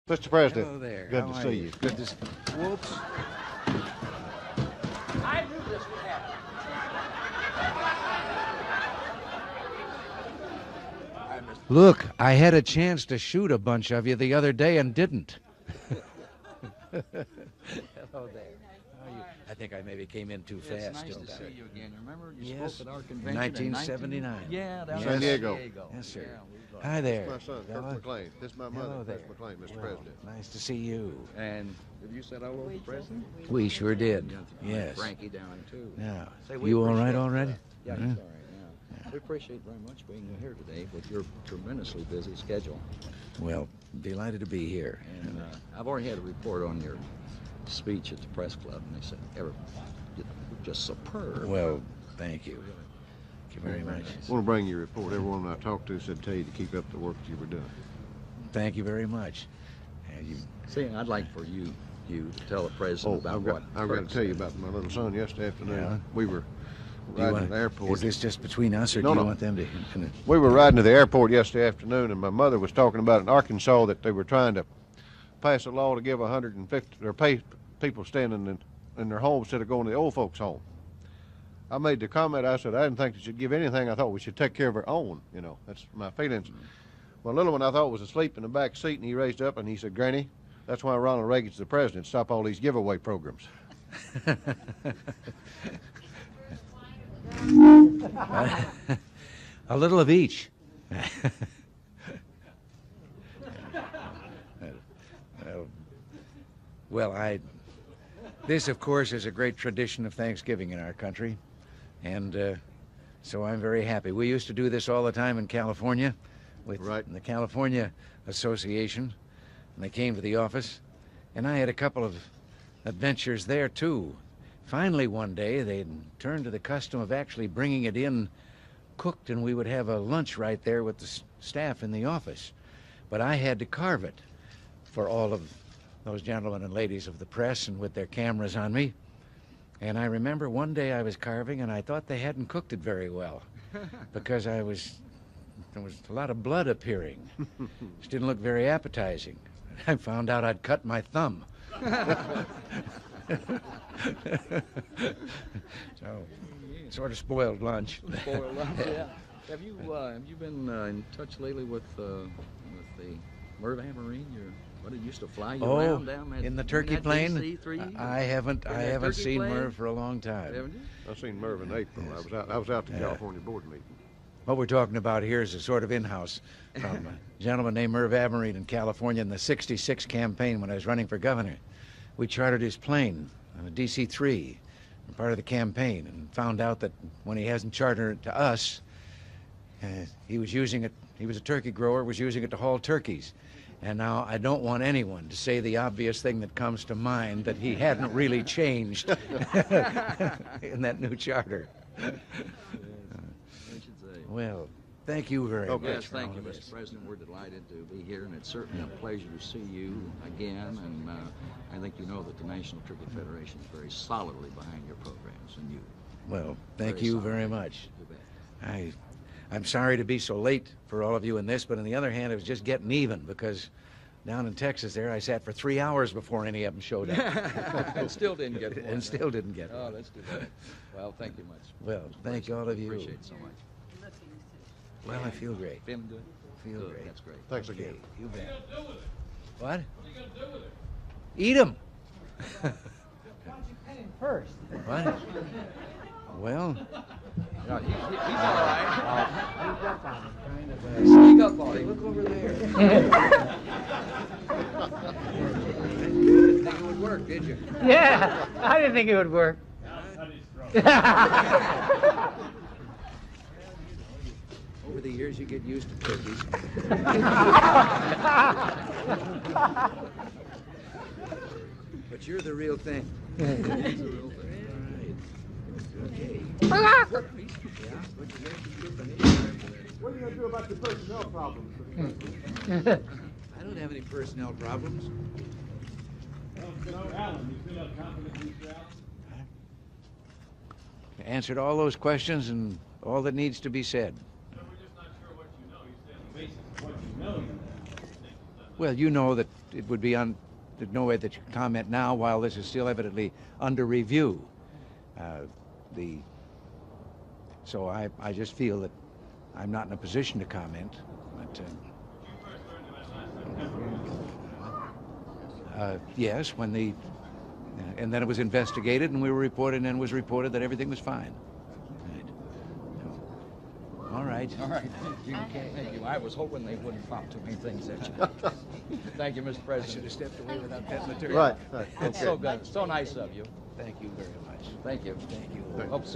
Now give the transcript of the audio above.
Mr. President. Hello there. Good How to are see you. Good to see you. Whoops. I knew this would happen. Look, I had a chance to shoot a bunch of you the other day and didn't. Hello there. How are you? I think I maybe came in too fast. It's nice didn't to I? see you again. Remember you Yes. spoke at our convention 1979. Yeah, down San in Diego. Yes, sir. Yeah, we've, Hi there. This is my son, Kirk fella. McLean. This is my Hello mother, there. Chris McLean, Mr. Well, President. nice to see you. And have you said hello to the president? We sure did. Yeah, Yes. Frankie down too. Now, Say, we you all right appreciate, already? Yeah, Huh? he's all right now. We appreciate very much being here today with your tremendously busy schedule. Well, delighted to be here. And I've already had a report on your speech at the press club, and they said, you're just superb. Well, thank you. Thank you very much. I want to bring you a report. Everyone I talked to said tell you to keep up the work that you were doing. Thank you very much. You, See, I'd like for you to tell the president about what I've got to tell you about my little son yesterday afternoon. Yeah. We were do you riding want, to the airport. Is this just between us, or No, do you no. want them to? We were riding to the airport yesterday afternoon, and my mother was talking about in Arkansas that they were trying to pass a law to give 150 or pay people staying in their homes instead of going to the old folks' home. I made the comment. I said I didn't think they should give anything. I thought we should take care of our own. You know, that's my feelings. Well, little one I thought was asleep in the back seat, and he raised up and he said, "Granny, that's why Ronald Reagan's the president. Stop all these giveaway programs." A little of each. Well, this, of course, is a great tradition of Thanksgiving in our country, and so I'm very happy. We used to do this all the time in California with the California Association, and they came to the office, and I had a couple of adventures there, too. Finally, one day, they turned to the custom of actually bringing it in cooked, and we would have a lunch right there with the staff in the office. But I had to carve it for all of those gentlemen and ladies of the press and with their cameras on me. And I remember one day I was carving, and I thought they hadn't cooked it very well because there was a lot of blood appearing. It didn't look very appetizing. I found out I'd cut my thumb. So, sort of spoiled lunch. Spoiled lunch, yeah. Have you been in touch lately with the Merv Amarine? What it used to fly you around down that in the turkey plane? DC-3? I haven't seen plane? Merv for a long time. Haven't you? I seen Merv in April. I was out to the California board meeting. What we're talking about here is a sort of in-house from a gentleman named Merv Amarine in California in the '66 campaign when I was running for governor. We chartered his plane on a DC-3, part of the campaign, and found out that when he hasn't chartered it to us, he was using it, he was a turkey grower, was using it to haul turkeys. And now I don't want anyone to say the obvious thing that comes to mind, that he hadn't really changed in that new charter. Well, thank you very much. Yes, thank you, Mr. President. We're delighted to be here, and it's certainly a pleasure to see you again. And I think you know that the National Turkey Federation is very solidly behind your programs, and you. Well, thank you very much. You bet. I'm sorry to be so late for all of you in this, but on the other hand, it was just getting even, because down in Texas there, I sat for 3 hours before any of them showed up. And still didn't get one. And still didn't get one. Oh, that's too bad. Well, thank you much. Well, thank all of you. Appreciate it so much. Well, I feel great. Feeling good? Feel Good, great. that's great. Thanks Okay, again. you bet. What? Eat them. First. What? Well, Yeah, he's all right. Sneak up on him. look over there. You didn't think it would work, did you? Yeah, I didn't think it would work. Over the years, you get used to turkeys. But you're the real thing. What are you going to do about your personnel problems? I don't have any personnel problems. I answered all those questions and all that needs to be said. Well, you know that it would be there's no way that you can comment now while this is still evidently under review. So I just feel that I'm not in a position to comment. But yes, when and then it was investigated, and we were reported, and it was reported that everything was fine. All right. All right. Thank you. I was hoping they wouldn't pop too many things at you. Thank you, Mr. President. I should have stepped away without petting the turkey. Right. It's so good. So nice of you. Thank you very much. Thank you. Thank you. Hope to see you.